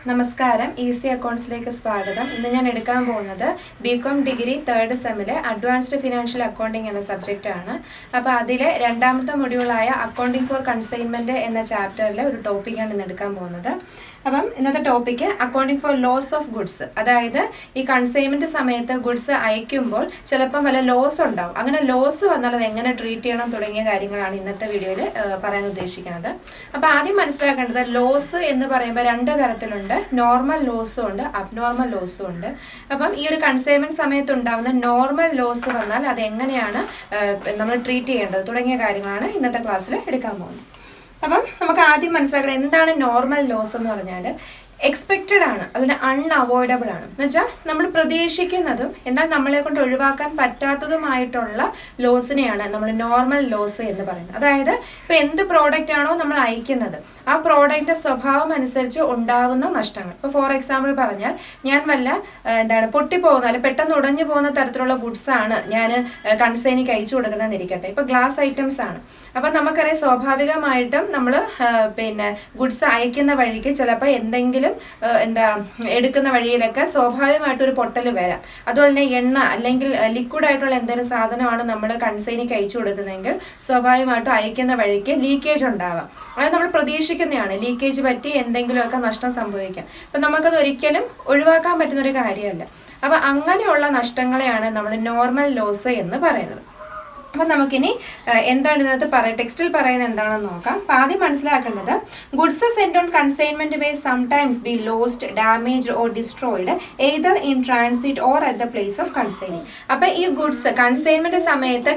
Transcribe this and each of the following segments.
നമസ്കാരം, ഈസി അക്കൗണ്ട്സിലേക്ക് സ്വാഗതം. ഇന്ന് ഞാൻ എടുക്കാൻ പോകുന്നത് ബികോം ഡിഗ്രി 3rd സെമ്മിലെ അഡ്വാൻസ്ഡ് ഫിനാൻഷ്യൽ അക്കൗണ്ടിങ് എന്ന സബ്ജക്റ്റ് ആണ്. അപ്പോൾ അതിലെ രണ്ടാമത്തെ മൊഡ്യൂളായ അക്കൗണ്ടിങ് ഫോർ കൺസൈൻമെന്റ് എന്ന ചാപ്റ്ററിലെ ഒരു ടോപ്പിക്കാണ് ഇന്ന് എടുക്കാൻ പോകുന്നത്. അപ്പം ഇന്നത്തെ topic accounting for loss of goods, അതായത് ഈ കൺസൈൻമെന്റ് സമയത്ത് ഗുഡ്സ് അയക്കുമ്പോൾ ചിലപ്പം വല്ല ലോസ് ഉണ്ടാവും. അങ്ങനെ ലോസ് വന്നാൽ അത് എങ്ങനെ ട്രീറ്റ് ചെയ്യണം തുടങ്ങിയ കാര്യങ്ങളാണ് ഇന്നത്തെ വീഡിയോയിൽ പറയാൻ ഉദ്ദേശിക്കുന്നത്. അപ്പോൾ ആദ്യം മനസ്സിലാക്കേണ്ടത് ലോസ് എന്ന് പറയുമ്പോൾ രണ്ട് തരത്തിലുണ്ട്. നോർമൽ ലോസും ഉണ്ട്, അബ്നോർമൽ ലോസും ഉണ്ട്. അപ്പം ഈ ഒരു കൺസൈൻമെന്റ് സമയത്ത് ഉണ്ടാവുന്ന നോർമൽ ലോസ് വന്നാൽ അത് എങ്ങനെയാണ് നമ്മൾ ട്രീറ്റ് ചെയ്യേണ്ടത് തുടങ്ങിയ കാര്യങ്ങളാണ് ഇന്നത്തെ ക്ലാസ്സിൽ എടുക്കാൻ പോകുന്നത്. അപ്പം നമുക്ക് ആദ്യം മനസ്സിലാക്കണം എന്താണ് നോർമൽ ലോസ് എന്ന് പറഞ്ഞാൽ എക്സ്പെക്റ്റഡ് ആണ്, അതുപോലെ അൺഅവോയ്ഡബിൾ ആണ്. എന്ന് വെച്ചാൽ നമ്മൾ പ്രതീക്ഷിക്കുന്നതും എന്നാൽ നമ്മളെ കൊണ്ട് ഒഴിവാക്കാൻ പറ്റാത്തതുമായിട്ടുള്ള ലോസിനെയാണ് നമ്മൾ നോർമൽ ലോസ് എന്ന് പറയുന്നത്. അതായത് ഇപ്പം എന്ത് പ്രോഡക്റ്റ് ആണോ നമ്മൾ അയക്കുന്നത് ആ പ്രോഡക്റ്റിന്റെ സ്വഭാവം അനുസരിച്ച് ഉണ്ടാവുന്ന നഷ്ടങ്ങൾ. ഇപ്പോൾ ഫോർ എക്സാമ്പിൾ പറഞ്ഞാൽ ഞാൻ വല്ല പൊട്ടിപ്പോകുന്ന അല്ലെങ്കിൽ പെട്ടെന്ന് ഉടഞ്ഞു പോകുന്ന തരത്തിലുള്ള ഗുഡ്സ് ആണ് ഞാൻ കൺസൈനിക്ക് അയച്ചു കൊടുക്കുന്നതെന്ന് ഇരിക്കട്ടെ. ഇപ്പോൾ ഗ്ലാസ് ഐറ്റംസ് ആണ്. അപ്പം നമുക്കറിയാം സ്വാഭാവികമായിട്ടും നമ്മൾ ഗുഡ്സ് അയക്കുന്ന വഴിക്ക് ചിലപ്പോൾ എന്തെങ്കിലും എടുക്കുന്ന വഴിയിലൊക്കെ സ്വാഭാവികമായിട്ട് ഒരു പൊട്ടൽ വരാം. അതുപോലെ തന്നെ എണ്ണ അല്ലെങ്കിൽ ലിക്വിഡ് ആയിട്ടുള്ള എന്തെങ്കിലും സാധനമാണ് നമ്മൾ കൺസൈനിക്ക് അയച്ചു കൊടുക്കുന്നതെങ്കിൽ സ്വാഭാവികമായിട്ടും അയക്കുന്ന വഴിക്ക് ലീക്കേജ് ഉണ്ടാവാം. അത് നമ്മൾ പ്രതീക്ഷിക്കുന്നതാണ്. ലീക്കേജ് പറ്റി എന്തെങ്കിലുമൊക്കെ നഷ്ടം സംഭവിക്കാം. അപ്പം നമുക്കത് ഒരിക്കലും ഒഴിവാക്കാൻ പറ്റുന്നൊരു കാര്യമല്ല. അപ്പം അങ്ങനെയുള്ള നഷ്ടങ്ങളെയാണ് നമ്മൾ നോർമൽ ലോസ് എന്ന് പറയുന്നത്. അപ്പം നമുക്കിനി എന്താണ് ഇതിനകത്ത് ടെക്സ്റ്റിൽ പറയുന്നത് എന്താണെന്ന് നോക്കാം. അപ്പം ആദ്യം മനസ്സിലാക്കേണ്ടത് goods send on consignment may sometimes be lost, damaged or destroyed either in transit or at the place of consigning. അപ്പം ഈ ഗുഡ്സ് കൺസൈൻമെന്റ് സമയത്ത്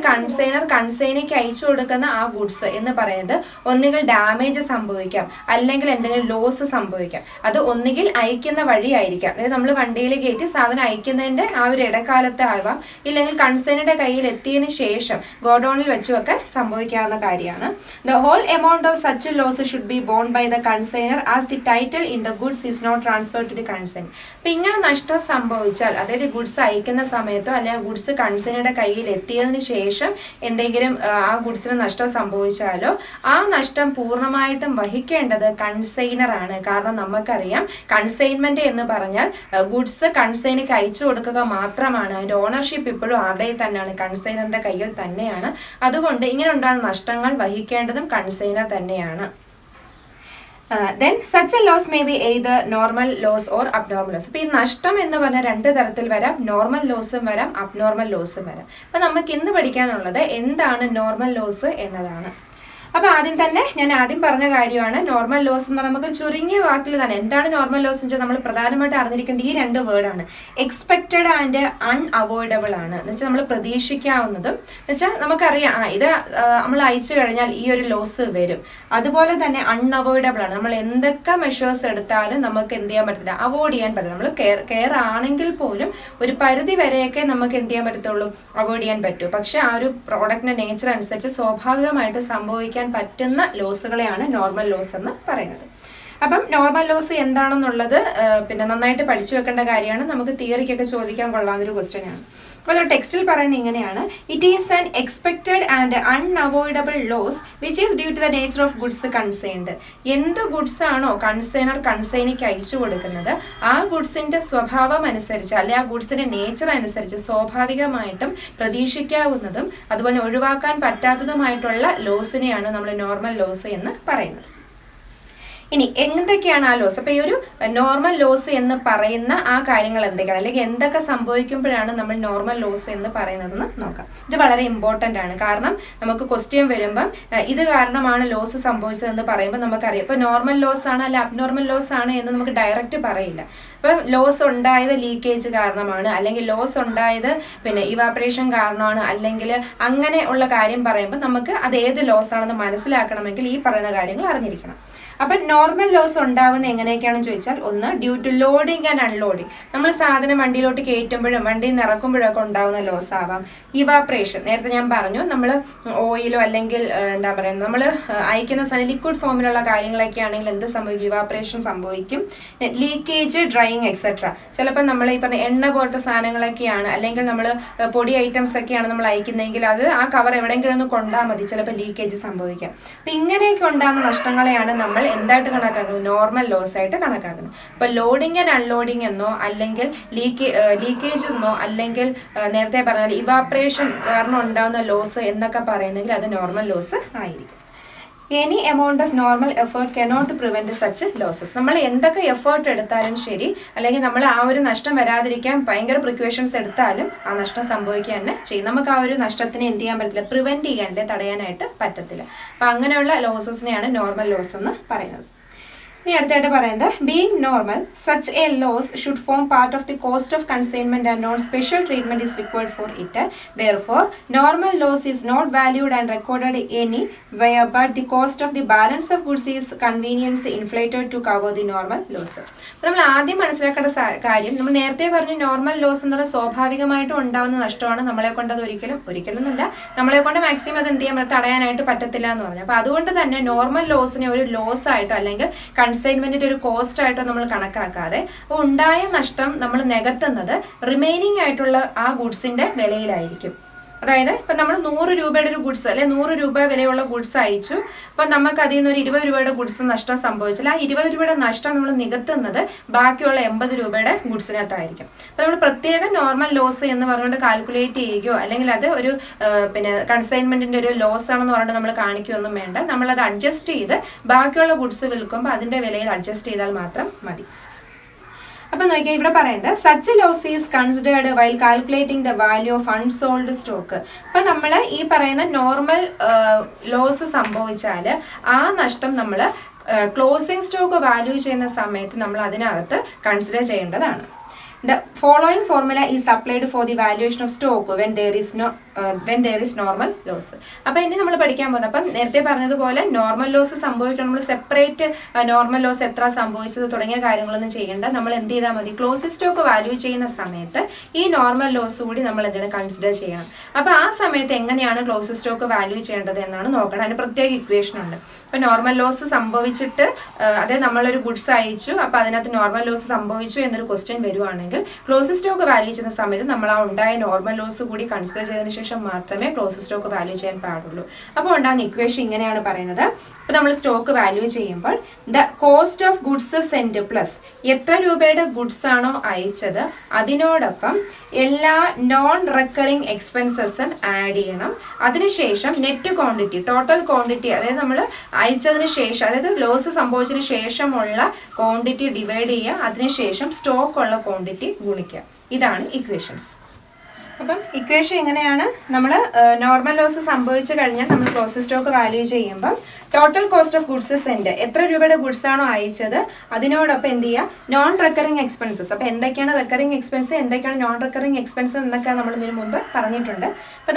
കൺസൈനിക്ക് അയച്ചു കൊടുക്കുന്ന ആ ഗുഡ്സ് എന്ന് പറയുന്നത് ഒന്നുകിൽ ഡാമേജ് സംഭവിക്കാം, അല്ലെങ്കിൽ എന്തെങ്കിലും ലോസ് സംഭവിക്കാം. അത് ഒന്നുകിൽ അയക്കുന്ന വഴിയായിരിക്കാം, അതായത് നമ്മൾ വണ്ടിയിൽ കയറ്റി സാധനം അയക്കുന്നതിന്റെ ആ ഒരു ഇടക്കാലത്ത് ആവാം, ഇല്ലെങ്കിൽ കൺസൈനിയുടെ കയ്യിൽ എത്തിയതിനു ശേഷം ഗോഡൌണിൽ വെച്ചുമൊക്കെ സംഭവിക്കാവുന്ന കാര്യമാണ്. The whole amount of such loss should be borne by the consignor as the title in the goods is not transferred to the consignor. അപ്പം ഇങ്ങനെ നഷ്ടം സംഭവിച്ചാൽ, അതായത് ഗുഡ്സ് അയക്കുന്ന സമയത്തോ അല്ലെങ്കിൽ ഗുഡ്സ് കൺസൈനറുടെ കയ്യിൽ എത്തിയതിനു ശേഷം എന്തെങ്കിലും ആ ഗുഡ്സിന് നഷ്ടം സംഭവിച്ചാലോ ആ നഷ്ടം പൂർണ്ണമായിട്ടും വഹിക്കേണ്ടത് കൺസൈനർ ആണ്. കാരണം നമുക്കറിയാം കൺസൈൻമെന്റ് എന്ന് പറഞ്ഞാൽ ഗുഡ്സ് കൺസൈനിക്ക് അയച്ചു കൊടുക്കുക മാത്രമാണ്. അതിന്റെ ഓണർഷിപ്പ് ഇപ്പോഴും ആരുടെ തന്നെയാണ്, കൺസൈനറിന്റെ കയ്യിൽ തന്നെയാണ്. അതുകൊണ്ട് ഇങ്ങനെ ഉണ്ടാകുന്ന നഷ്ടങ്ങൾ വഹിക്കേണ്ടതും കൺസൈനർ തന്നെയാണ്. Then such a loss may be either normal loss or abnormal loss. അപ്പോൾ ഈ നഷ്ടം എന്ന് പറഞ്ഞാൽ രണ്ട് തരത്തിൽ വരാം. നോർമൽ ലോസും വരാം, അബ്നോർമൽ ലോസും വരാം. അപ്പം നമുക്ക് ഇന്ന് പഠിക്കാനുള്ളത് എന്താണ് നോർമൽ ലോസ് എന്നതാണ്. അപ്പോൾ ആദ്യം തന്നെ ഞാൻ പറഞ്ഞ കാര്യമാണ് നോർമൽ ലോസ് എന്ന് പറഞ്ഞാൽ നമുക്ക് ചുരുങ്ങിയ വാക്കിൽ തന്നെ എന്താണ് നോർമൽ ലോസ് എന്ന് വെച്ചാൽ നമ്മൾ പ്രധാനമായിട്ട് അറിഞ്ഞിരിക്കേണ്ട ഈ രണ്ട് വേർഡാണ്. എക്സ്പെക്റ്റഡ് ആൻഡ് അൺഅവോയ്ഡബിൾ ആണ്. എന്ന് വെച്ചാൽ നമ്മൾ പ്രതീക്ഷിക്കാവുന്നതും, എന്ന് വെച്ചാൽ നമുക്കറിയാം ഇത് നമ്മൾ അയച്ചു കഴിഞ്ഞാൽ ഈ ഒരു ലോസ് വരും. അതുപോലെ തന്നെ അൺഅവോയ്ഡബിൾ ആണ്. നമ്മൾ എന്തൊക്കെ മെഷേഴ്സ് എടുത്താലും നമുക്ക് എന്ത് ചെയ്യാൻ പറ്റില്ല, അവോയ്ഡ് ചെയ്യാൻ പറ്റില്ല. നമ്മൾ കെയർ ആണെങ്കിൽ പോലും ഒരു പരിധി വരെയൊക്കെ നമുക്ക് എന്ത് ചെയ്യാൻ പറ്റത്തുള്ളൂ, അവോയ്ഡ് ചെയ്യാൻ പറ്റും. പക്ഷെ ആ ഒരു പ്രോഡക്റ്റിന്റെ നേച്ചർ അനുസരിച്ച് സ്വാഭാവികമായിട്ട് സംഭവിക്കാൻ പറ്റുന്ന ലോസുകളെയാണ് നോർമൽ ലോസ് എന്ന് പറയുന്നത്. അപ്പം നോർമൽ ലോസ് എന്താണെന്നുള്ളത് നന്നായിട്ട് പഠിച്ചു വെക്കേണ്ട കാര്യമാണ്. നമുക്ക് തിയറിക്കൊക്കെ ചോദിക്കാൻ കൊള്ളാവുന്നൊരു ക്വസ്റ്റ്യൻ ആണ്. അപ്പോൾ ടെക്സ്റ്റിൽ പറയുന്നത് ഇങ്ങനെയാണ്: it is an expected and unavoidable loss which is due to the nature of goods consigned. എന്ത് ഗുഡ്സ് ആണോ കൺസൈനിക്ക് അയച്ചു കൊടുക്കുന്നത് ആ ഗുഡ്സിന്റെ സ്വഭാവം അനുസരിച്ച് അല്ലെങ്കിൽ ആ ഗുഡ്സിന്റെ നേച്ചർ അനുസരിച്ച് സ്വാഭാവികമായിട്ടും പ്രതീക്ഷിക്കാവുന്നതും അതുപോലെ ഒഴിവാക്കാൻ പറ്റാത്തതുമായിട്ടുള്ള ലോസിനെയാണ് നമ്മൾ നോർമൽ ലോസ് എന്ന് പറയുന്നത്. ഇനി എന്തൊക്കെയാണ് ആ ലോസ്? അപ്പോൾ ഈ ഒരു നോർമൽ ലോസ് എന്ന് പറയുന്ന ആ കാര്യങ്ങൾ എന്തൊക്കെയാണ്, അല്ലെങ്കിൽ എന്തൊക്കെ സംഭവിക്കുമ്പോഴാണ് നമ്മൾ നോർമൽ ലോസ് എന്ന് പറയുന്നതെന്ന് നോക്കാം. ഇത് വളരെ ഇമ്പോർട്ടൻ്റ് ആണ്. കാരണം നമുക്ക് ക്വസ്റ്റ്യൻ വരുമ്പം ഇത് കാരണമാണ് ലോസ് സംഭവിച്ചതെന്ന് പറയുമ്പോൾ നമുക്കറിയാം ഇപ്പോൾ നോർമൽ ലോസ് ആണ് അല്ല അബ്നോർമൽ ലോസ് ആണ് എന്ന് നമുക്ക് ഡയറക്റ്റ് പറയില്ല. ഇപ്പം ലോസ് ഉണ്ടായത് ലീക്കേജ് കാരണമാണ്, അല്ലെങ്കിൽ ലോസ് ഉണ്ടായത് ഇവാപറേഷൻ കാരണമാണ്, അല്ലെങ്കിൽ അങ്ങനെ ഉള്ള കാര്യം പറയുമ്പോൾ നമുക്ക് അത് ഏത് ലോസ് ആണെന്ന് മനസ്സിലാക്കണമെങ്കിൽ ഈ പറയുന്ന കാര്യങ്ങൾ അറിഞ്ഞിരിക്കണം. അപ്പം നോർമൽ ലോസ് ഉണ്ടാവുന്ന എങ്ങനെയൊക്കെയാണെന്ന് ചോദിച്ചാൽ, ഒന്ന് due to loading and unloading. നമ്മൾ സാധനം വണ്ടിയിലോട്ട് കയറ്റുമ്പോഴും വണ്ടിയിൽ നിന്ന് ഇറക്കുമ്പോഴൊക്കെ ഉണ്ടാവുന്ന ലോസ് ആവാം. ഇവാപ്രേഷൻ, നേരത്തെ ഞാൻ പറഞ്ഞു, നമ്മൾ ഓയിലോ അല്ലെങ്കിൽ എന്താ പറയുക, നമ്മൾ അയക്കുന്ന സാധനം ലിക്വിഡ് ഫോമിലുള്ള കാര്യങ്ങളൊക്കെ ആണെങ്കിൽ എന്ത് സംഭവിക്കും? ഇവാപ്രേഷൻ സംഭവിക്കും. Leakage, drying etcetera. ചിലപ്പോൾ നമ്മൾ ഈ പറഞ്ഞ എണ്ണ പോലത്തെ സാധനങ്ങളൊക്കെയാണ് അല്ലെങ്കിൽ നമ്മൾ പൊടി ഐറ്റംസ് ഒക്കെയാണ് നമ്മൾ അയക്കുന്നതെങ്കിൽ അത് ആ കവർ എവിടെയെങ്കിലും ഒന്ന് കൊണ്ടാൽ മതി, ചിലപ്പോൾ ലീക്കേജ് സംഭവിക്കാം. അപ്പം ഇങ്ങനെയൊക്കെ ഉണ്ടാകുന്ന നഷ്ടങ്ങളെയാണ് നമ്മൾ എന്തായിട്ട് കണക്കാക്കുന്നത്? നോർമൽ ലോസ് ആയിട്ട് കണക്കാക്കുന്നത്. അപ്പോൾ ലോഡിങ് ആൻഡ് അൺലോഡിങ് എന്നോ അല്ലെങ്കിൽ ലീക്കേജ് എന്നോ അല്ലെങ്കിൽ നേരത്തെ പറഞ്ഞാൽ ഇവാപ്രേഷൻ കാരണം ഉണ്ടാകുന്ന ലോസ് എന്നൊക്കെ പറയുന്നെങ്കിൽ അത് നോർമൽ ലോസ് ആയിരിക്കും. Any amount of normal effort cannot prevent such losses. നമ്മൾ എന്തൊക്കെ എഫേർട്ട് എടുത്താലും ശരി, അല്ലെങ്കിൽ നമ്മൾ ആ ഒരു നഷ്ടം വരാതിരിക്കാൻ ഭയങ്കര പ്രിക്കോഷൻസ് എടുത്താലും ആ നഷ്ടം സംഭവിക്കുക തന്നെ ചെയ്യും. നമുക്ക് ആ ഒരു നഷ്ടത്തിനെ എന്ത് ചെയ്യാൻ പറ്റില്ല? പ്രിവെന്റ് ചെയ്യാൻ, അല്ലെ തടയാനായിട്ട് പറ്റത്തില്ല. അപ്പം അങ്ങനെയുള്ള ലോസസിനെയാണ് നോർമൽ ലോസ് എന്ന് പറയുന്നത്. ഇനി അടുത്തായിട്ട് പറയുന്നത്, being normal such a loss should form part of the cost of consignment and non special treatment is required for it. Therefore normal loss is not valued and recorded anywhere but the cost of the balance of goods is convenience inflated to cover the normal loss. അപ്പോൾ നമ്മൾ ആദ്യം മനസ്സിലാക്കേണ്ട കാര്യം, നമ്മൾ നേരത്തെ പറഞ്ഞു normal loss എന്ന് പറഞ്ഞാൽ സ്വാഭാവികമായിട്ടും ഉണ്ടാകുന്ന നഷ്ടമാണ്. നമ്മളെ കൊണ്ട് അത് ഒരിക്കലൊന്നുമല്ല, നമ്മളെ കൊണ്ട് മാക്സിമം അത് എന്ത് ചെയ്യാൻ തടയാനായിട്ട് പറ്റത്തില്ല എന്ന് പറഞ്ഞു. അപ്പോൾ അതുകൊണ്ട് തന്നെ നോർമൽ ലോസിനെ ഒരു ലോസ് ആയിട്ടോ അല്ലെങ്കിൽ കൺസൈൻമെന്റിന്റെ ഒരു കോസ്റ്റ് ആയിട്ടോ നമ്മൾ കണക്കാക്കാതെ ഉണ്ടായ നഷ്ടം നമ്മൾ നികത്തുന്നത് റിമൈനിങ് ആയിട്ടുള്ള ആ ഗുഡ്സിന്റെ വിലയിലായിരിക്കും. അതായത് ഇപ്പം നമ്മൾ 100 രൂപയുടെ ഒരു ഗുഡ്സ് അല്ലെ 100 രൂപ വിലയുള്ള ഗുഡ്സ് അയച്ചു, അപ്പം നമുക്ക് അതിൽ നിന്ന് ഒരു 20 രൂപയുടെ ഗുഡ്സ് നഷ്ടം സംഭവിച്ചാൽ ആ 20 രൂപയുടെ നഷ്ടം നമ്മൾ നികത്തുന്നത് ബാക്കിയുള്ള 80 രൂപയുടെ ഗുഡ്സിനകത്തായിരിക്കും. അപ്പം നമ്മൾ പ്രത്യേകം നോർമൽ ലോസ് എന്ന് പറഞ്ഞുകൊണ്ട് കാൽക്കുലേറ്റ് ചെയ്യുകയോ അല്ലെങ്കിൽ അത് ഒരു കൺസൈൻമെന്റിന്റെ ഒരു ലോസ് ആണെന്ന് പറഞ്ഞിട്ട് നമ്മൾ കാണിക്കുകയൊന്നും വേണ്ട. നമ്മളത് അഡ്ജസ്റ്റ് ചെയ്ത് ബാക്കിയുള്ള ഗുഡ്സ് വിൽക്കുമ്പോൾ അതിന്റെ വിലയിൽ അഡ്ജസ്റ്റ് ചെയ്താൽ മാത്രം മതി. അപ്പം നോക്കിയാൽ ഇവിടെ പറയുന്നത്, such loss is considered while calculating the value of unsold stock. അപ്പം നമ്മൾ ഈ പറയുന്ന നോർമൽ ലോസ് സംഭവിച്ചാൽ ആ നഷ്ടം നമ്മൾ ക്ലോസിംഗ് സ്റ്റോക്ക് വാല്യൂ ചെയ്യുന്ന സമയത്ത് നമ്മൾ അതിനകത്ത് കൺസിഡർ ചെയ്യേണ്ടതാണ്. The following formula is applied for the valuation of stock when there is normal loss. അപ്പോൾ ഇനി നമ്മൾ പഠിക്കാൻ പോകുന്നത്, അപ്പം നേരത്തെ പറഞ്ഞതുപോലെ നോർമൽ ലോസ് സംഭവിക്കണം, നമ്മൾ സെപ്പറേറ്റ് നോർമൽ ലോസ് എത്ര സംഭവിച്ചത് തുടങ്ങിയ കാര്യങ്ങളൊന്നും ചെയ്യേണ്ട. നമ്മൾ എന്ത് ചെയ്താൽ മതി? ക്ലോസിംഗ് സ്റ്റോക്ക് വാല്യൂ ചെയ്യുന്ന സമയത്ത് ഈ നോർമൽ ലോസ് കൂടി നമ്മൾ എന്തിനാ കൺസിഡർ ചെയ്യണം. അപ്പോൾ ആ സമയത്ത് എങ്ങനെയാണ് ക്ലോസിംഗ് സ്റ്റോക്ക് വാല്യൂ ചെയ്യേണ്ടത് എന്നാണ് നോക്കണം. അതിന് പ്രത്യേക ഇക്വേഷൻ ഉണ്ട്. അപ്പോൾ നോർമൽ ലോസ് സംഭവിച്ചിട്ട് അതായത് നമ്മളൊരു ഗുഡ്സ് അയച്ചു, അപ്പോൾ അതിനകത്ത് നോർമൽ ലോസ് സംഭവിച്ചു എന്നൊരു ക്വസ്റ്റ്യൻ വരുവാണെങ്കിൽ ക്ലോസിംഗ് സ്റ്റോക്ക് വാല്യൂ ചെയ്യുന്ന സമയത്ത് നമ്മൾ ആ ഉണ്ടായ നോർമൽ ലോസ് കൂടി കൺസിഡർ ചെയ്തതിന് ശേഷം മാത്രമേ ക്ലോസിംഗ് സ്റ്റോക്ക് വാല്യൂ ചെയ്യാൻ പാടുള്ളൂ. അപ്പോൾ ഉണ്ടാകുന്ന ഇക്വേഷൻ ഇങ്ങനെയാണ് പറയുന്നത്. അപ്പോൾ നമ്മൾ സ്റ്റോക്ക് വാല്യൂ ചെയ്യുമ്പോൾ the cost of goods send plus എത്ര രൂപയുടെ ഗുഡ്സ് ആണോ അയച്ചത് അതിനോടൊപ്പം എല്ലാ നോൺ റെക്കറിങ് എക്സ്പെൻസസും ആഡ് ചെയ്യണം. അതിനുശേഷം നെറ്റ് ക്വാണ്ടിറ്റി, ടോട്ടൽ ക്വാണ്ടിറ്റി, അതായത് നമ്മൾ അയച്ചതിന് ശേഷം, അതായത് ലോസ് സംഭവിച്ചതിന് ശേഷമുള്ള ക്വാണ്ടിറ്റി ഡിവൈഡ് ചെയ്യുക, അതിനുശേഷം സ്റ്റോക്ക് ഉള്ള ക്വാണ്ടിറ്റി ഗുണിക്കുക. ഇതാണ് ഇക്വേഷൻസ്. അപ്പം ഇക്വേഷൻ എങ്ങനെയാണ്? നമ്മൾ നോർമൽ ലോസ് സംഭവിച്ചു കഴിഞ്ഞാൽ നമ്മൾ ക്ലോസിംഗ് സ്റ്റോക്ക് വാല്യൂ ചെയ്യുമ്പം total cost of goods send, എത്ര രൂപയുടെ ഗുഡ്സ് ആണോ അയച്ചത് അതിനോടൊപ്പം എന്ത് ചെയ്യുക? Non recurring expenses. അപ്പോൾ എന്തൊക്കെയാണ് റെക്കറിങ് എക്സ്പെൻസ്, എന്തൊക്കെയാണ് നോൺ റെക്കറിങ് എക്സ്പെൻസ് എന്നൊക്കെ നമ്മൾ ഇതിനു മുമ്പ് പറഞ്ഞിട്ടുണ്ട്. അപ്പോൾ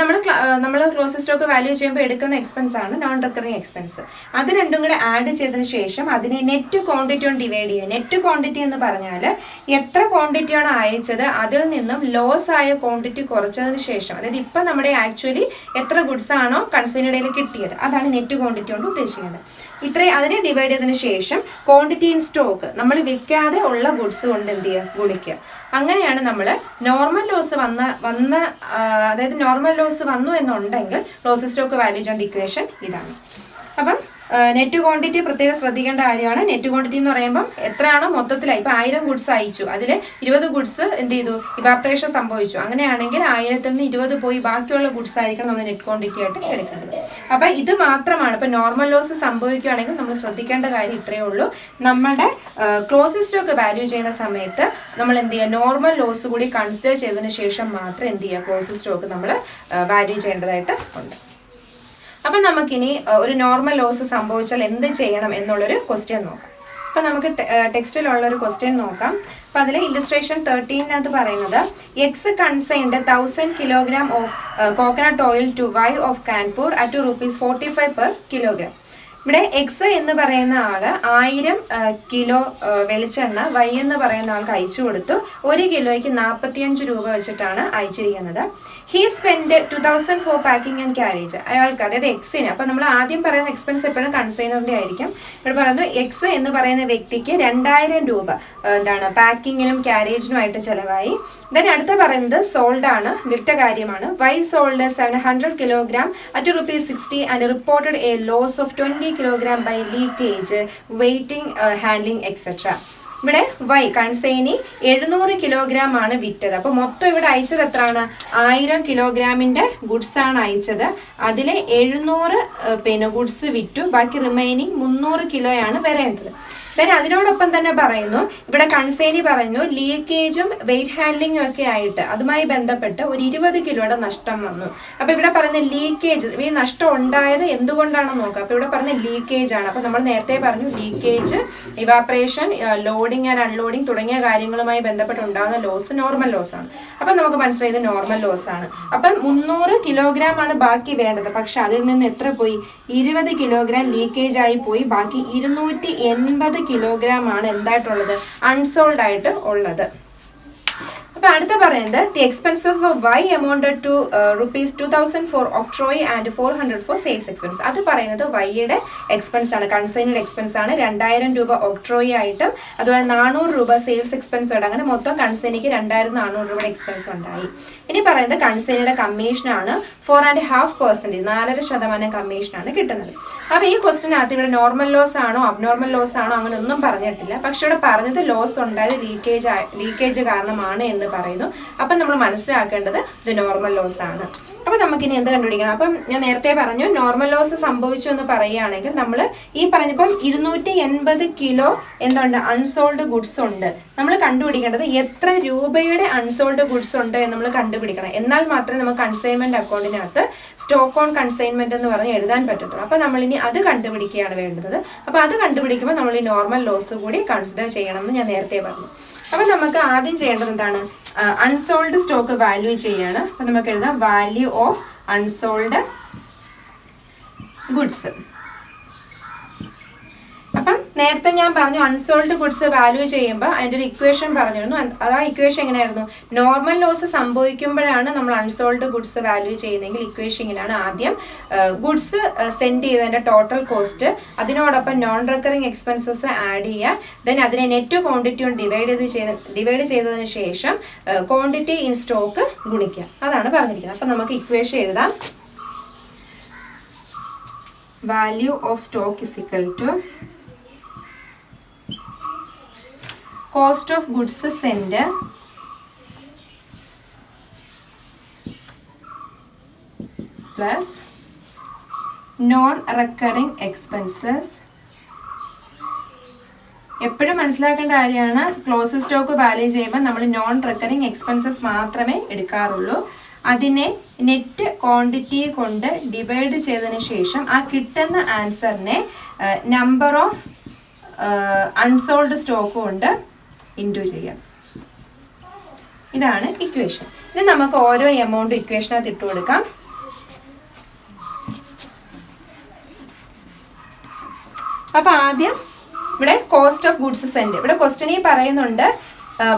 നമ്മൾ ക്ലോസിംഗ് സ്റ്റോക്ക് വാല്യൂ ചെയ്യുമ്പോൾ എടുക്കുന്ന എക്സ്പെൻസ് ആണ് നോൺ റെക്കറിങ് എക്സ്പെൻസ്. അത് രണ്ടും കൂടെ ആഡ് ചെയ്തതിന് ശേഷം അതിനെ നെറ്റ് ക്വാണ്ടിറ്റി കൊണ്ട് ഡിവൈഡ് ചെയ്യുക. നെറ്റ് ക്വാണ്ടിറ്റി എന്ന് പറഞ്ഞാൽ എത്ര ക്വാണ്ടിറ്റിയാണ് അയച്ചത് അതിൽ നിന്നും ലോസ് ആയ ക്വാണ്ടിറ്റി കുറച്ചതിന് ശേഷം, അതായത് ഇപ്പം നമ്മുടെ ആക്ച്വലി എത്ര ഗുഡ്സ് ആണോ കൺസൈനറിൽ കിട്ടിയത് അതാണ് നെറ്റ് ക്വാണ്ടിറ്റി കൊണ്ട് ഉദ്ദേശിക്കുന്നത്. ഇത്രയും അതിനെ ഡിവൈഡ് ചെയ്തതിന് ശേഷം ക്വാണ്ടിറ്റി ഇൻ സ്റ്റോക്ക്, നമ്മൾ വിൽക്കാതെ ഉള്ള ഗുഡ്സ് കൊണ്ട് എന്ത് ചെയ്യുക? ഗുണിക്കുക. അങ്ങനെയാണ് നമ്മൾ നോർമൽ ലോസ് അതായത് നോർമൽ ലോസ് വന്നു എന്നുണ്ടെങ്കിൽ ക്ലോസിംഗ് സ്റ്റോക്ക് വാല്യൂ ചെയ്യേണ്ട ഇക്വേഷൻ ഇതാണ്. അപ്പം നെറ്റ് ക്വാണ്ടിറ്റി പ്രത്യേകം ശ്രദ്ധിക്കേണ്ട കാര്യമാണ്. നെറ്റ് ക്വാണ്ടിറ്റി എന്ന് പറയുമ്പോൾ എത്രയാണോ മൊത്തത്തിലായി, ഇപ്പോൾ 1000 ഗുഡ്സ് അയച്ചു, അതിൽ 20 ഗുഡ്സ് എന്ത് ചെയ്തു? ഇവാപ്രേഷൻ സംഭവിച്ചു. അങ്ങനെയാണെങ്കിൽ 1000-ൽ നിന്ന് 20 പോയി ബാക്കിയുള്ള ഗുഡ്സ് ആയിരിക്കണം നമ്മൾ നെറ്റ് ക്വാണ്ടിറ്റി ആയിട്ട് എടുക്കുന്നത്. അപ്പം ഇത് മാത്രമാണ്. ഇപ്പം നോർമൽ ലോസ് സംഭവിക്കുകയാണെങ്കിൽ നമ്മൾ ശ്രദ്ധിക്കേണ്ട കാര്യം ഇത്രയേ ഉള്ളൂ. നമ്മുടെ ക്ലോസിംഗ് സ്റ്റോക്ക് വാല്യൂ ചെയ്യുന്ന സമയത്ത് നമ്മൾ എന്ത് ചെയ്യുക? നോർമൽ ലോസ് കൂടി കൺസിഡർ ചെയ്തതിന് ശേഷം മാത്രം എന്ത് ചെയ്യുക? ക്ലോസിംഗ് സ്റ്റോക്ക് നമ്മൾ വാല്യൂ ചെയ്യേണ്ടതായിട്ട് ഉണ്ട്. അപ്പം നമുക്കിനി ഒരു നോർമൽ ലോസ് സംഭവിച്ചാൽ എന്ത് ചെയ്യണം എന്നുള്ളൊരു ക്വസ്റ്റ്യൻ നോക്കാം. അപ്പം നമുക്ക് ടെക്സ്റ്റിലുള്ളൊരു ക്വസ്റ്റ്യൻ നോക്കാം. അപ്പം അതിൽ ഇല്ലുസ്ട്രേഷൻ 13 പറയുന്നത്, X consigned 1000 kilogram of coconut oil to Y of Kanpur at ₹45 per kilogram. ഇവിടെ എക്സ് എന്ന് പറയുന്ന ആള് 1000 കിലോ വെളിച്ചെണ്ണ വൈ എന്ന് പറയുന്ന ആൾക്ക് അയച്ചു കൊടുത്തു. 1 കിലോയ്ക്ക് 45 രൂപ വെച്ചിട്ടാണ് അയച്ചിരിക്കുന്നത്. He spend 2000 for packing and carriage. അയാൾക്ക്, അതായത് എക്സിന്, അപ്പൊ നമ്മൾ ആദ്യം പറയുന്ന എക്സ്പെൻസ് എപ്പോഴും കൺസൈനറിന്റെ ആയിരിക്കും. ഇവിടെ പറയുന്നു എക്സ് എന്ന് പറയുന്ന വ്യക്തിക്ക് 2000 രൂപ എന്താണ് പാക്കിങ്ങിനും ക്യാരേജിനുമായിട്ട് ചെലവായി. ദെൻ അടുത്ത പറയുന്നത് സോൾഡ് ആണ്, വിറ്റ കാര്യമാണ്. Y sold 700 kilogram at ₹60 and reported a loss of 20 kilogram by leakage, weighting, handling etcetera. ഇവിടെ വൈ കൺസൈനി 700 കിലോഗ്രാം ആണ് വിറ്റത്. അപ്പൊ മൊത്തം ഇവിടെ അയച്ചത് എത്രയാണ്? 1000 കിലോഗ്രാമിന്റെ ഗുഡ്സ് ആണ് അയച്ചത്. അതിലെ 700 ഗുഡ്സ് വിറ്റു. ബാക്കി റിമൈനിങ് 300 കിലോയാണ് വരേണ്ടത്. ദെൻ അതിനോടൊപ്പം തന്നെ പറയുന്നു, ഇവിടെ കൺസൈനി പറയുന്നു ലീക്കേജും വെയിറ്റ് ഹാൻഡ്ലിങ്ങും ഒക്കെ ആയിട്ട് അതുമായി ബന്ധപ്പെട്ട് ഒരു 20 കിലോയുടെ നഷ്ടം വന്നു. അപ്പൊ ഇവിടെ പറയുന്ന ലീക്കേജ്, ഈ നഷ്ടം ഉണ്ടായത് എന്തുകൊണ്ടാണെന്ന് നോക്കുക. അപ്പൊ ഇവിടെ പറയുന്ന ലീക്കേജ് ആണ്. അപ്പൊ നമ്മൾ നേരത്തെ പറഞ്ഞു leakage, evaporation, loading and unloading തുടങ്ങിയ കാര്യങ്ങളുമായി ബന്ധപ്പെട്ട് ഉണ്ടാകുന്ന ലോസ് നോർമൽ ലോസ് ആണ്. അപ്പൊ നമുക്ക് മനസ്സിലായത് നോർമൽ ലോസ് ആണ്. അപ്പം 300 കിലോഗ്രാം ആണ് ബാക്കി വേണ്ടത്. പക്ഷെ അതിൽ നിന്ന് എത്ര പോയി? 20 കിലോഗ്രാം ലീക്കേജ് ആയി പോയി. ബാക്കി 280 കിലോഗ്രാം ആണ് എന്തായിട്ടുള്ളത്? അൺസോൾഡ് ആയിട്ട് ഉള്ളത്. അപ്പൊ അടുത്ത പറയുന്നത് the expenses of Y amounted to ₹2000 for octroi and 400 for sales expense. അത് പറയുന്നത് വൈയുടെ എക്സ്പെൻസ് ആണ്, കൺസൈനിയുടെ എക്സ്പെൻസ് ആണ്. 2000 രൂപ ഒക്ട്രോയ് ആയിട്ടും അതുപോലെ 400 രൂപ സെയിൽസ് എക്സ്പെൻസ് ഉണ്ട്. അങ്ങനെ മൊത്തം കൺസൈനിക്ക് 2400 രൂപയുടെ എക്സ്പെൻസ് ഉണ്ടായി. ഇനി പറയുന്നത് കൺസൈനിയുടെ കമ്മീഷൻ ആണ് 4.5%, 4.5% കമ്മീഷനാണ് കിട്ടുന്നത്. അപ്പൊ ഈ ക്വസ്റ്റിനകത്ത് ഇവിടെ നോർമൽ ലോസ് ആണോ അബ്നോർമൽ ലോസ് ആണോ അങ്ങനെ ഒന്നും പറഞ്ഞിട്ടില്ല. പക്ഷെ ഇവിടെ പറഞ്ഞത് ലോസ് ഉണ്ടായത് ലീക്കേജ് കാരണമാണ് എന്ന് പറയുന്നു. അപ്പൊ നമ്മൾ മനസ്സിലാക്കേണ്ടത് ഇത് നോർമൽ ലോസ് ആണ്. അപ്പൊ നമുക്കിനി എന്ത് കണ്ടുപിടിക്കണം? അപ്പം ഞാൻ നേരത്തെ പറഞ്ഞു നോർമൽ ലോസ് സംഭവിച്ചു എന്ന് പറയുകയാണെങ്കിൽ നമ്മൾ ഈ പറഞ്ഞപ്പം 280 കിലോ എന്തുണ്ട്? അൺസോൾഡ് ഗുഡ്സ് ഉണ്ട്. നമ്മൾ കണ്ടുപിടിക്കേണ്ടത് എത്ര രൂപയുടെ അൺസോൾഡ് ഗുഡ്സ് ഉണ്ട് എന്ന് നമ്മൾ കണ്ടുപിടിക്കണം. എന്നാൽ മാത്രമേ നമുക്ക് കൺസൈൻമെന്റ് അക്കൗണ്ടിനകത്ത് സ്റ്റോക്ക് ഓൺ കൺസൈൻമെന്റ് എന്ന് പറഞ്ഞ് എഴുതാൻ പറ്റത്തുള്ളൂ. അപ്പൊ നമ്മൾ ഇനി അത് കണ്ടുപിടിക്കുകയാണ് വേണ്ടത്. അപ്പൊ അത് കണ്ടുപിടിക്കുമ്പോൾ നമ്മൾ ഈ നോർമൽ ലോസ് കൂടി കൺസിഡർ ചെയ്യണം എന്ന് ഞാൻ നേരത്തെ പറഞ്ഞു. അപ്പൊ നമുക്ക് ആദ്യം ചെയ്യേണ്ടത് എന്താണ്? അൺസോൾഡ് സ്റ്റോക്ക് വാല്യൂ ചെയ്യാണ്. അപ്പൊ നമുക്ക് എഴുതാം വാല്യൂ ഓഫ് അൺസോൾഡ് ഗുഡ്സ്. അപ്പം നേരത്തെ ഞാൻ പറഞ്ഞു അൺസോൾഡ് ഗുഡ്സ് വാല്യൂ ചെയ്യുമ്പോൾ അതിൻ്റെ ഒരു ഇക്വേഷൻ പറഞ്ഞിരുന്നു. ആ ഇക്വേഷൻ എങ്ങനെയായിരുന്നു? നോർമൽ ലോസ് സംഭവിക്കുമ്പോഴാണ് നമ്മൾ അൺസോൾഡ് ഗുഡ്സ് വാല്യൂ ചെയ്യുന്നതെങ്കിൽ ഇക്വേഷൻ ഇങ്ങനെയാണ്. ആദ്യം ഗുഡ്സ് സെൻഡ് ചെയ്തതിൻ്റെ ടോട്ടൽ കോസ്റ്റ്, അതിനോടൊപ്പം നോൺ റെക്കറിങ് എക്സ്പെൻസസ് ആഡ് ചെയ്യുക. ദെൻ അതിനെ നെറ്റ് ക്വാണ്ടിറ്റി കൊണ്ട് ഡിവൈഡ് ചെയ്തതിന് ശേഷം ക്വാണ്ടിറ്റി ഇൻ സ്റ്റോക്ക് ഗുണിക്കുക. അതാണ് പറഞ്ഞിരിക്കുന്നത്. അപ്പം നമുക്ക് ഇക്വേഷൻ എഴുതാം. Value of stock is equal to cost of goods sent plus non-recurring expenses. എപ്പോഴും മനസ്സിലാക്കേണ്ട കാര്യമാണ്, ക്ലോസ് സ്റ്റോക്ക് വാല്യൂ ചെയ്യുമ്പോൾ നമ്മൾ നോൺ റെക്കറിങ് എക്സ്പെൻസസ് മാത്രമേ എടുക്കാറുള്ളൂ. അതിനെ നെറ്റ് ക്വാണ്ടിറ്റി കൊണ്ട് ഡിവൈഡ് ചെയ്തതിന് ശേഷം ആ കിട്ടുന്ന ആൻസറിനെ നമ്പർ ഓഫ് അൺസോൾഡ് സ്റ്റോക്ക് കൊണ്ട് ഇൻറ്റു ചെയ്യാം. ഇതാണ് ഇക്വേഷൻ. ഇത് നമുക്ക് ഓരോ എമൗണ്ട് ഇക്വേഷനകത്ത് ഇട്ട് കൊടുക്കാം. അപ്പൊ ആദ്യം ഇവിടെ കോസ്റ്റ് ഓഫ് ഗുഡ്സ് സെൻഡ്, ഇവിടെ ക്വസ്റ്റ്യനിൽ പറയുന്നുണ്ട്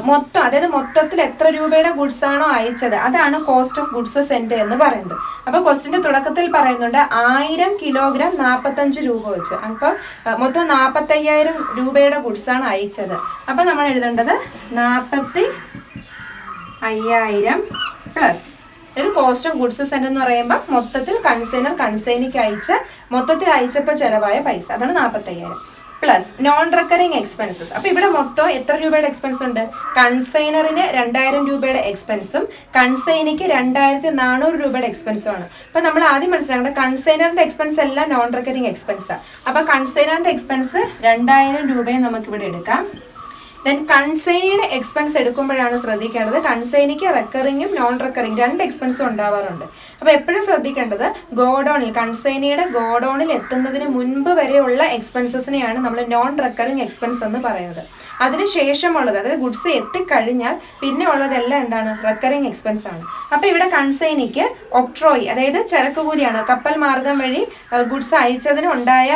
മൊത്തം, അതായത് മൊത്തത്തിൽ എത്ര രൂപയുടെ ഗുഡ്സ് ആണോ അയച്ചത് അതാണ് കോസ്റ്റ് ഓഫ് ഗുഡ്സ് സെൻഡ് എന്ന് പറയുന്നത്. അപ്പൊ ക്വസ്റ്റിന്റെ തുടക്കത്തിൽ പറയുന്നുണ്ട് 1000 കിലോഗ്രാം 45 രൂപ വെച്ച്. അപ്പൊ മൊത്തം 45,000 രൂപയുടെ ഗുഡ്സ് ആണ് അയച്ചത്. അപ്പൊ നമ്മൾ എഴുതേണ്ടത് 45,000 പ്ലസ് ഇത് കോസ്റ്റ് ഓഫ് ഗുഡ്സ് സെൻഡ് എന്ന് പറയുമ്പോൾ മൊത്തത്തിൽ കൺസൈനിക്ക് മൊത്തത്തിൽ അയച്ചപ്പോൾ ചെലവായ പൈസ, അതാണ് 45,000 പ്ലസ് നോൺ റെക്കറിങ് എക്സ്പെൻസസ്. അപ്പൊ ഇവിടെ മൊത്തം എത്ര രൂപയുടെ എക്സ്പെൻസ് ഉണ്ട്? കൺസൈനറിന് 2000 രൂപയുടെ എക്സ്പെൻസും കൺസൈനിക്ക് 2400 രൂപയുടെ എക്സ്പെൻസും ആണ്. അപ്പൊ നമ്മൾ ആദ്യം മനസ്സിലാക്കേണ്ടത് കൺസൈനറിന്റെ എക്സ്പെൻസ് എല്ലാം നോൺ റെക്കറിങ് എക്സ്പെൻസാണ്. അപ്പൊ കൺസൈനറിന്റെ എക്സ്പെൻസ് 2000 രൂപയെ നമുക്ക് ഇവിടെ എടുക്കാം. ദെൻ കൺസൈനിയുടെ എക്സ്പെൻസ് എടുക്കുമ്പോഴാണ് ശ്രദ്ധിക്കേണ്ടത്. കൺസൈനിക്ക് റെക്കറിങ്ങും നോൺ റെക്കറിങ് 2 എക്സ്പെൻസും ഉണ്ടാവാറുണ്ട്. അപ്പോൾ എപ്പോഴും ശ്രദ്ധിക്കേണ്ടത് ഗോഡൌണിൽ, കൺസൈനിയുടെ ഗോഡൌണിൽ എത്തുന്നതിന് മുൻപ് വരെയുള്ള എക്സ്പെൻസസിനെയാണ് നമ്മൾ നോൺ റെക്കറിങ് എക്സ്പെൻസ് എന്ന് പറയുന്നത്. അതിനുശേഷമുള്ളത്, അതായത് ഗുഡ്സ് എത്തിക്കഴിഞ്ഞാൽ പിന്നെ ഉള്ളതെല്ലാം എന്താണ്, റെക്കറിങ് എക്സ്പെൻസ് ആണ്. അപ്പോൾ ഇവിടെ കൺസൈനിക്ക് ഒക്ട്രോയി, അതായത് ചരക്ക് കൂലിയാണ്, കപ്പൽ മാർഗം വഴി ഗുഡ്സ് അയച്ചതിന് ഉണ്ടായ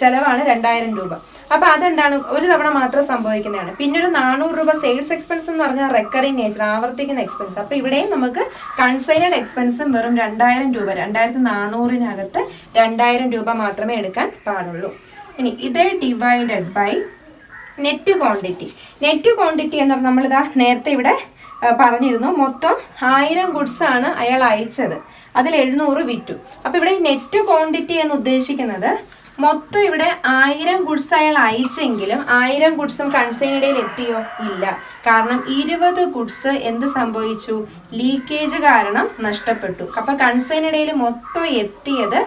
ചെലവാണ് 2000 രൂപ. അപ്പോൾ അതെന്താണ്, ഒരു തവണ മാത്രം സംഭവിക്കുന്നതാണ്. പിന്നെ ഒരു 400 രൂപ സെയിൽസ് എക്സ്പെൻസ് എന്ന് പറഞ്ഞാൽ റെക്കറിങ് നേച്ചർ, ആവർത്തിക്കുന്ന എക്സ്പെൻസ്. അപ്പോൾ ഇവിടെയും നമുക്ക് കൺസൈനഡ് എക്സ്പെൻസും വെറും 2000 രൂപ, 2400-നകത്ത് 2000 രൂപ മാത്രമേ എടുക്കാൻ പാടുള്ളൂ. ഇനി ഇത് divided by net quantity. Net quantity എന്ന് പറഞ്ഞാൽ നമ്മളിതാ നേരത്തെ ഇവിടെ പറഞ്ഞിരുന്നു, മൊത്തം 1000 ഗുഡ്സ് ആണ് അയാൾ അയച്ചത്, അതിൽ 700 വിറ്റു. അപ്പോൾ ഇവിടെ നെറ്റ് ക്വാണ്ടിറ്റി എന്ന് ഉദ്ദേശിക്കുന്നത് മൊത്തം ഇവിടെ 1000 ഗുഡ്സ് അയാൾ അയച്ചെങ്കിലും 1000 ഗുഡ്സും കൺസൈനിടയിൽ എത്തിയോ? ഇല്ല. കാരണം 20 ഗുഡ്സ് എന്ത് സംഭവിച്ചു, ലീക്കേജ് കാരണം നഷ്ടപ്പെട്ടു. അപ്പോൾ കൺസൈനിടയിൽ മൊത്തം എത്തിയത്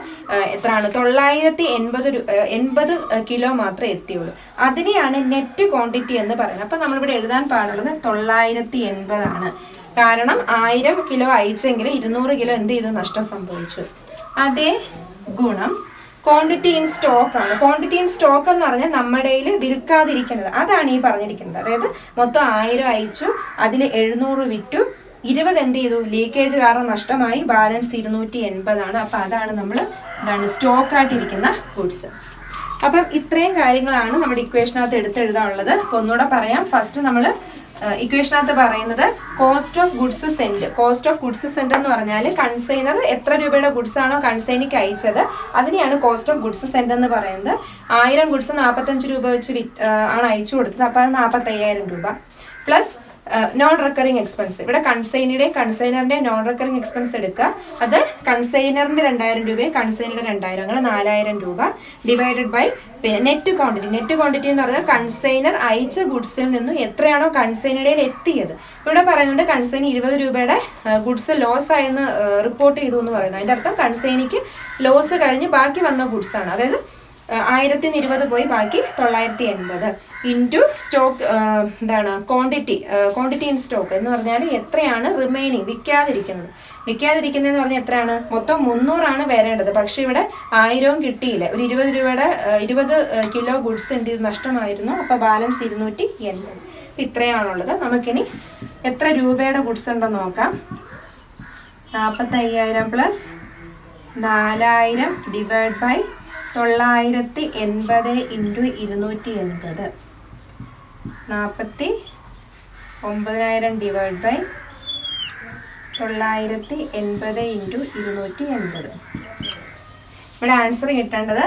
എത്രയാണ്, 980 കിലോ മാത്രമേ എത്തിയുള്ളൂ. അതിനെയാണ് നെറ്റ് ക്വാണ്ടിറ്റി എന്ന് പറയുന്നത്. അപ്പോൾ നമ്മളിവിടെ എഴുതാൻ പാടുള്ളത് 980 ആണ്. കാരണം 1000 കിലോ അയച്ചെങ്കിൽ 200 കിലോ എന്ത് ചെയ്തു, നഷ്ടം സംഭവിച്ചു. അതേ ഗുണം ക്വാണ്ടിറ്റി ഇൻ സ്റ്റോക്ക് ആണ്. ക്വാണ്ടിറ്റി ഇൻ സ്റ്റോക്ക് എന്ന് പറഞ്ഞാൽ നമ്മുടെ കയ്യിൽ വിൽക്കാതിരിക്കുന്നത്, അതാണ് ഈ പറഞ്ഞിരിക്കുന്നത്. അതായത് മൊത്തം 1000 അയച്ചു, അതിൽ 700 വിറ്റു, 20 എന്ത് ചെയ്തു, ലീക്കേജ് കാരണം നഷ്ടമായി, ബാലൻസ് 280 ആണ്. അപ്പം അതാണ് നമ്മൾ എന്താണ് സ്റ്റോക്കായിട്ടിരിക്കുന്ന ഗുഡ്സ്. അപ്പം ഇത്രയും കാര്യങ്ങളാണ് നമ്മുടെ ഇക്വേഷനകത്ത് എടുത്തെഴുതാനുള്ളത്. അപ്പോൾ ഒന്നുകൂടെ പറയാം. ഫസ്റ്റ് നമ്മൾ ഇക്വേഷനകത്ത് പറയുന്നത് cost of goods send. Cost of goods send എന്ന് പറഞ്ഞാൽ കൺസൈനർ എത്ര രൂപയുടെ ഗുഡ്സ് ആണോ കൺസൈനിക്ക് അയച്ചത് അതിനെയാണ് കോസ്റ്റ് ഓഫ് ഗുഡ്സ് സെൻഡ് എന്ന് പറയുന്നത്. 1000 ഗുഡ്സ് 45 രൂപ വെച്ച് ആണ് അയച്ചു കൊടുത്തത്. അപ്പോൾ അത് 45000 രൂപ പ്ലസ് നോൺ റെക്കറിങ് എക്സ്പെൻസ്. ഇവിടെ കൺസൈനറിന്റെ നോൺ റെക്കറിങ് എക്സ്പെൻസ് എടുക്കുക. അത് കൺസൈനറിന്റെ 2000 രൂപയും കൺസൈനറുടെ 2000, അങ്ങനെ 4000 രൂപ ഡിവൈഡഡ് ബൈ പിന്നെ നെറ്റ് ക്വാണ്ടിറ്റി. നെറ്റ് ക്വാണ്ടിറ്റി എന്ന് പറഞ്ഞാൽ കൺസൈനർ അയച്ച ഗുഡ്സിൽ നിന്നും എത്രയാണോ കൺസൈനറിൽ എത്തിയത്. ഇവിടെ പറയുന്നുണ്ട് കൺസൈനി 20 രൂപയുടെ ഗുഡ്സ് ലോസ് ആയെന്ന് റിപ്പോർട്ട് ചെയ്തു എന്ന് പറയുന്നത്. അതിൻ്റെ അർത്ഥം കൺസൈനിക്ക് ലോസ് കഴിഞ്ഞ് ബാക്കി വന്ന ഗുഡ്സ് ആണ്. അതായത് 1020 പോയി ബാക്കി 980 ഇൻറ്റു സ്റ്റോക്ക് എന്താണ് ക്വാണ്ടിറ്റി ഇൻ സ്റ്റോക്ക് എന്ന് പറഞ്ഞാൽ എത്രയാണ് റിമൈനിങ് വിൽക്കാതിരിക്കുന്നതെന്ന് പറഞ്ഞാൽ എത്രയാണ്, മൊത്തം 300 വരേണ്ടത്. പക്ഷെ ഇവിടെ 1000 കിട്ടിയില്ല. ഒരു 20 രൂപയുടെ 20 കിലോ ഗുഡ്സ് എന്ത് ചെയ്ത് നഷ്ടമായിരുന്നു. അപ്പോൾ ബാലൻസ് 280. ഇത്രയാണുള്ളത്. നമുക്കിനി എത്ര രൂപയുടെ ഗുഡ്സ് ഉണ്ടെന്ന് നോക്കാം. 45000 plus 4000 divide by 980 into 280 49000 divide by 980 into 280. ഇവിടെ ആൻസർ കിട്ടേണ്ടത്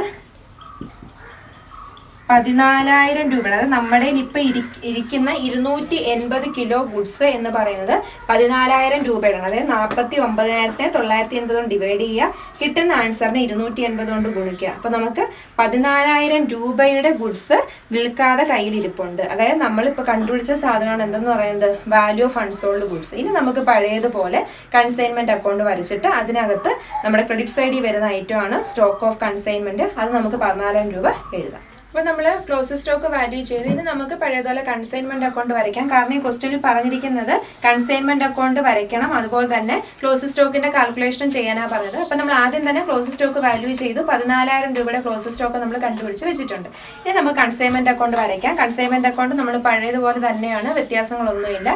14000 രൂപയാണ്. അതായത് നമ്മുടെ ഇപ്പം ഇരിക്കുന്ന 280 കിലോ ഗുഡ്സ് എന്ന് പറയുന്നത് 14000 രൂപയാണ്. അതായത് 49000നെ 980 കൊണ്ട് ഡിവൈഡ് ചെയ്യുക, കിട്ടുന്ന ആൻസറിനെ 280 കൊണ്ട് ഗുണിക്കുക. അപ്പോൾ നമുക്ക് 14000 രൂപയുടെ ഗുഡ്സ് വിൽക്കാതെ കയ്യിലിരിപ്പുണ്ട്. അതായത് നമ്മളിപ്പോൾ കണ്ടുപിടിച്ച സാധനമാണ് എന്തെന്ന് പറയുന്നത്, വാല്യൂ ഓഫ് അൺസോൾഡ് ഗുഡ്സ്. ഇനി നമുക്ക് പഴയതുപോലെ കൺസൈൻമെന്റ് അക്കൗണ്ട് വരച്ചിട്ട് അതിനകത്ത് നമ്മുടെ ക്രെഡിറ്റ് സൈഡിൽ വരുന്ന ഐറ്റമാണ് സ്റ്റോക്ക് ഓഫ് കൺസൈൻമെന്റ്. അത് നമുക്ക് 14000 രൂപ എഴുതാം. അപ്പോൾ നമ്മൾ ക്ലോസ് സ്റ്റോക്ക് വാല്യൂ ചെയ്തു. ഇനി നമുക്ക് പഴയതുപോലെ കൺസൈൻമെന്റ് അക്കൗണ്ട് വരയ്ക്കാം. കാരണം ഈ ക്വസ്റ്റ്യനിൽ പറഞ്ഞിരിക്കുന്നത് കൺസൈൻമെന്റ് അക്കൗണ്ട് വരയ്ക്കണം, അതുപോലെ തന്നെ ക്ലോസ് സ്റ്റോക്കിന്റെ കാൽക്കുലേഷനും ചെയ്യാനാണ് പറഞ്ഞത്. അപ്പോൾ നമ്മൾ ആദ്യം തന്നെ ക്ലോസ് സ്റ്റോക്ക് വാല്യൂ ചെയ്തു. 14000 രൂപയുടെ ക്ലോസ് സ്റ്റോക്ക് നമ്മൾ കണ്ടുപിടിച്ച് വെച്ചിട്ടുണ്ട്. ഇനി നമുക്ക് കൺസൈൻമെന്റ് അക്കൗണ്ട് വരയ്ക്കാം. കൺസൈൻമെന്റ് അക്കൗണ്ട് നമ്മൾ പഴയതുപോലെ തന്നെയാണ്, വ്യത്യാസങ്ങളൊന്നുമില്ല.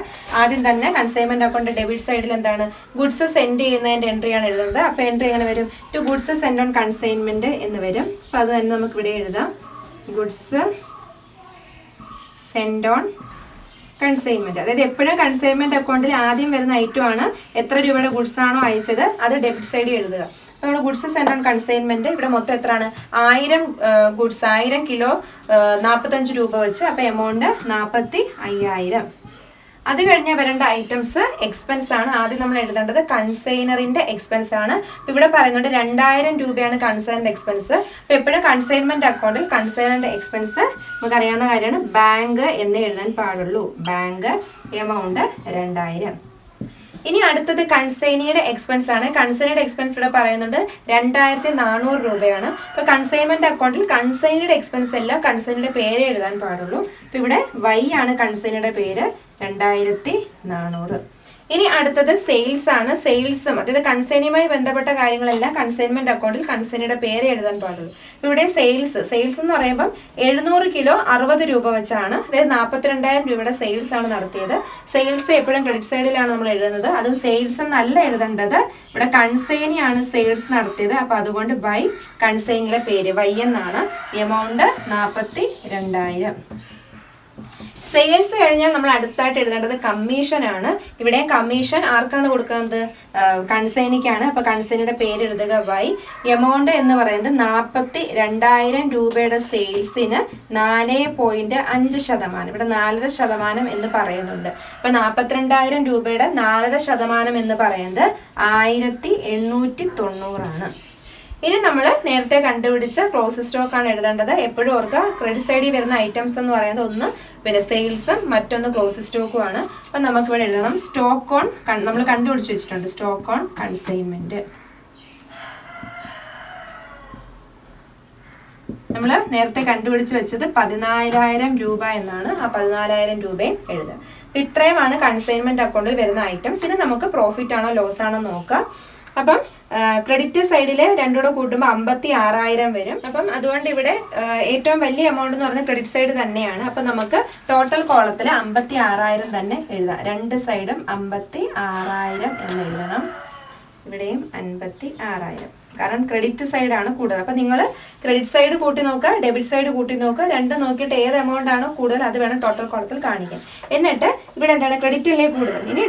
ആദ്യം തന്നെ കൺസൈൻമെന്റ് അക്കൗണ്ട് ഡെബിറ്റ് സൈഡിൽ എന്താണ്, ഗുഡ്സ് സെൻഡ് ചെയ്യുന്നതിന്റെ എൻട്രിയാണ് എഴുതുന്നത്. അപ്പോൾ എൻട്രി എങ്ങനെ വരും, to goods send on consignment എന്ന് വരും. അപ്പോൾ അത് തന്നെ നമുക്ക് ഇവിടെ എഴുതാം. Goods send on consignment. അതായത് എപ്പോഴും കൺസൈൻമെന്റ് അക്കൗണ്ടിൽ ആദ്യം വരുന്ന ഐറ്റമാണ് എത്ര രൂപയുടെ ഗുഡ്സ് ആണോ അയച്ചത് അത് ഡെബിറ്റ് സൈഡിൽ എഴുതുക. അപ്പോൾ നമ്മൾ ഗുഡ്സ് സെൻഡ് ഓൺ കൺസൈൻമെന്റ് ഇവിടെ മൊത്തം എത്രയാണ്, 1000 ഗുഡ്സ് 1000 കിലോ 45 രൂപ വെച്ച്. അപ്പോൾ എമൗണ്ട് 45000. അത് കഴിഞ്ഞാൽ വരേണ്ട ഐറ്റംസ് എക്സ്പെൻസ് ആണ്. ആദ്യം നമ്മൾ എഴുതേണ്ടത് കൺസൈനറിന്റെ എക്സ്പെൻസ് ആണ്. ഇവിടെ പറയുന്നുണ്ട് 2000 രൂപയാണ് കൺസൈനർ എക്സ്പെൻസ്. അപ്പോൾ എപ്പോഴും കൺസൈൻമെന്റ് അക്കൗണ്ടിൽ കൺസൈനറിന്റെ എക്സ്പെൻസ് നമുക്കറിയാവുന്ന കാര്യമാണ് ബാങ്ക് എന്ന് എഴുതാൻ പാടുള്ളൂ. Bank amount 2000. ഇനി അടുത്തത് കൺസൈനിയുടെ എക്സ്പെൻസ് ആണ്. കൺസൈനിയുടെ എക്സ്പെൻസ് ഇവിടെ പറയുന്നുണ്ട് 2400 രൂപയാണ്. അപ്പൊ കൺസൈൻമെന്റ് അക്കൗണ്ടിൽ കൺസൈനിയുടെ എക്സ്പെൻസ് എല്ലാം കൺസൈനിയുടെ പേര് എഴുതാൻ പാടുള്ളൂ. അപ്പൊ ഇവിടെ Y ആണ് കൺസൈനിയുടെ പേര്, 2400. ഇനി അടുത്തത് സെയിൽസ് ആണ്. സെയിൽസും അതായത് കൺസൈനിയുമായി ബന്ധപ്പെട്ട കാര്യങ്ങളെല്ലാം കൺസൈൻമെന്റ് അക്കൗണ്ടിൽ കൺസൈനിയുടെ പേര് എഴുതാൻ പാടുള്ളൂ. ഇവിടെ സെയിൽസ് എന്ന് പറയുമ്പോൾ 700 കിലോ 60 രൂപ വെച്ചാണ്, അതായത് 42,000 രൂപയുടെ സെയിൽസ് ആണ് നടത്തിയത്. സെയിൽസ് എപ്പോഴും ക്രെഡിറ്റ് സൈഡിലാണ് നമ്മൾ എഴുതുന്നത്. അതും സെയിൽസ് എന്നല്ല എഴുതേണ്ടത്, ഇവിടെ കൺസൈനിയാണ് സെയിൽസ് നടത്തിയത്. അപ്പൊ അതുകൊണ്ട് ബൈ കൺസൈനിയുടെ പേര് Y എന്നാണ്. എമൗണ്ട് 42,000. സെയിൽസ് കഴിഞ്ഞാൽ നമ്മൾ അടുത്തായിട്ട് എഴുതേണ്ടത് കമ്മീഷൻ ആണ്. ഇവിടെ കമ്മീഷൻ ആർക്കാണ് കൊടുക്കുന്നത്? കൺസൈനിക്കാണ്. അപ്പൊ കൺസൈനിയുടെ പേര് എഴുതുക Y. എമൗണ്ട് എന്ന് പറയുന്നത് 42,000 രൂപയുടെ സെയിൽസിന് 4.5%. ഇവിടെ 4.5% എന്ന് പറയുന്നുണ്ട്. അപ്പൊ 42,000 രൂപയുടെ 4.5% എന്ന് പറയുന്നത് 1890 ആണ്. ഇനി നമ്മൾ നേരത്തെ കണ്ടുപിടിച്ച ക്ലോസ് സ്റ്റോക്ക് ആണ് എഴുതേണ്ടത്. എപ്പോഴും ഓർക്കുക, ക്രെഡിറ്റ് സൈഡിൽ വരുന്ന ഐറ്റംസ് എന്ന് പറയുന്നത് ഒന്ന് പിന്നെ സെയിൽസും മറ്റൊന്ന് ക്ലോസ് സ്റ്റോക്കും ആണ്. അപ്പം നമുക്കിവിടെ എഴുതണം സ്റ്റോക്ക് ഓൺ, നമ്മൾ കണ്ടുപിടിച്ച് വെച്ചിട്ടുണ്ട് സ്റ്റോക്ക് ഓൺ കൺസൈൻമെന്റ്. നമ്മൾ നേരത്തെ കണ്ടുപിടിച്ച് വെച്ചത് 14,000 രൂപ എന്നാണ്. ആ 14,000 രൂപയും എഴുതുക. അപ്പം ഇത്രയുമാണ് കൺസൈൻമെന്റ് അക്കൗണ്ടിൽ വരുന്ന ഐറ്റംസ്. ഇനി നമുക്ക് പ്രോഫിറ്റ് ആണോ ലോസ് ആണോ നോക്കാം. അപ്പം ക്രെഡിറ്റ് സൈഡില് രണ്ടുകൂടെ കൂട്ടുമ്പോൾ 56,000 വരും. അപ്പം അതുകൊണ്ട് ഇവിടെ ഏറ്റവും വലിയ എമൗണ്ട് എന്ന് പറയുന്നത് ക്രെഡിറ്റ് സൈഡ് തന്നെയാണ്. അപ്പം നമുക്ക് ടോട്ടൽ കോളത്തിൽ 56,000 തന്നെ എഴുതാം. രണ്ട് സൈഡും 56,000 എന്ന് എഴുതണം. ഇവിടെയും 56,000, കാരണം ക്രെഡിറ്റ് സൈഡാണ് കൂടുതൽ. അപ്പം നിങ്ങൾ ക്രെഡിറ്റ് സൈഡ് കൂട്ടി നോക്കുക, ഡെബിറ്റ് സൈഡ് കൂട്ടി നോക്കുക, രണ്ടും നോക്കിയിട്ട് ഏത് എമൗണ്ട് ആണോ കൂടുതൽ അത് വേണം ടോട്ടൽ കോളത്തിൽ കാണിക്കാൻ. എന്നിട്ട് ഇവിടെ എന്താണ് ക്രെഡിറ്റിലേ കൂടുതൽ. ഇനി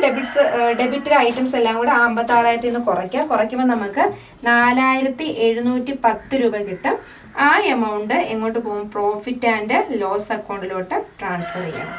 ഡെബിറ്റിലെ ഐറ്റംസ് എല്ലാം കൂടെ 56,000 നിന്ന് കുറയ്ക്കുമ്പോൾ നമുക്ക് 4,710 രൂപ കിട്ടും. ആ എമൗണ്ട് എങ്ങോട്ട് പോകും? പ്രോഫിറ്റ് ആൻഡ് ലോസ് അക്കൗണ്ടിലോട്ട് ട്രാൻസ്ഫർ ചെയ്യണം.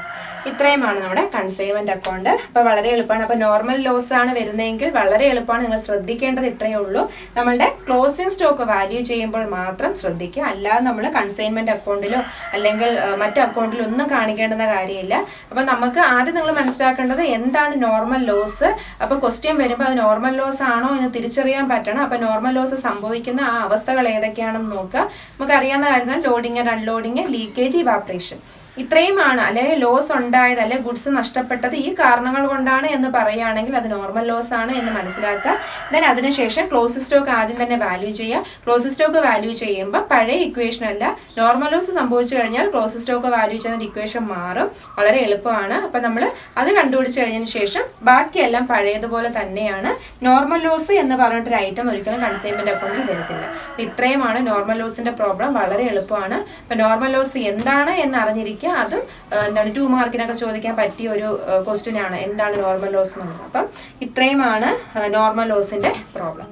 ഇത്രയുമാണ് നമ്മുടെ കൺസൈൻമെന്റ് അക്കൗണ്ട്. അപ്പൊ വളരെ എളുപ്പമാണ്. അപ്പൊ നോർമൽ ലോസ് ആണ് വരുന്നതെങ്കിൽ വളരെ എളുപ്പമാണ്. നിങ്ങൾ ശ്രദ്ധിക്കേണ്ടത് ഇത്രയേ ഉള്ളൂ. നമ്മളുടെ ക്ലോസിംഗ് സ്റ്റോക്ക് വാല്യൂ ചെയ്യുമ്പോൾ മാത്രം ശ്രദ്ധിക്കുക. അല്ലാതെ നമ്മൾ കൺസൈൻമെന്റ് അക്കൗണ്ടിലോ അല്ലെങ്കിൽ മറ്റു അക്കൗണ്ടിലോ ഒന്നും കാണിക്കേണ്ടുന്ന കാര്യമില്ല. അപ്പൊ നമുക്ക് ആദ്യം നിങ്ങൾ മനസ്സിലാക്കേണ്ടത് എന്താണ് നോർമൽ ലോസ്. അപ്പൊ ക്വസ്റ്റ്യൻ വരുമ്പോൾ അത് നോർമൽ ലോസ് ആണോ എന്ന് തിരിച്ചറിയാൻ പറ്റണം. അപ്പൊ നോർമൽ ലോസ് സംഭവിക്കുന്ന ആ അവസ്ഥകൾ ഏതൊക്കെയാണെന്ന് നോക്കുക. നമുക്ക് അറിയാവുന്ന കാര്യങ്ങൾ loading and unloading, leakage, evaporation, ഇത്രയുമാണ്. അല്ലെങ്കിൽ ലോസ് ഉണ്ടായത് അല്ലെങ്കിൽ ഗുഡ്സ് നഷ്ടപ്പെട്ടത് ഈ കാരണങ്ങൾ കൊണ്ടാണ് എന്ന് പറയുകയാണെങ്കിൽ അത് നോർമൽ ലോസ് ആണ് എന്ന് മനസ്സിലാക്കുക. ദെൻ അതിനുശേഷം ക്ലോസ് സ്റ്റോക്ക് ആദ്യം തന്നെ വാല്യൂ ചെയ്യുക. ക്ലോസ് സ്റ്റോക്ക് വാല്യൂ ചെയ്യുമ്പോൾ പഴയ ഇക്വേഷൻ അല്ല, നോർമൽ ലോസ് സംഭവിച്ചു കഴിഞ്ഞാൽ ക്ലോസ് സ്റ്റോക്ക് വാല്യൂ ചെയ്യുന്ന ഇക്വേഷൻ മാറും. വളരെ എളുപ്പമാണ്. അപ്പം നമ്മൾ അത് കണ്ടുപിടിച്ച് കഴിഞ്ഞതിന് ശേഷം ബാക്കിയെല്ലാം പഴയതുപോലെ തന്നെയാണ്. നോർമൽ ലോസ് എന്ന് പറഞ്ഞിട്ടൊരു ഐറ്റം ഒരിക്കലും കൺസൈൻമെന്റ് അക്കൗണ്ടിൽ വരത്തില്ല. അപ്പം ഇത്രയുമാണ് നോർമൽ ലോസിന്റെ പ്രോബ്ലം. വളരെ എളുപ്പമാണ്. അപ്പം നോർമൽ ലോസ് എന്താണ് എന്ന് അറിഞ്ഞിരിക്കുക. അതും എന്താണ് 2 മാർക്കിനൊക്കെ ചോദിക്കാൻ പറ്റിയ ഒരു ക്വസ്റ്റ്യൻ ആണ്, എന്താണ് നോർമൽ ലോസ് എന്നുള്ളത്. അപ്പം ഇത്രയുമാണ് നോർമൽ ലോസിന്റെ പ്രോബ്ലം.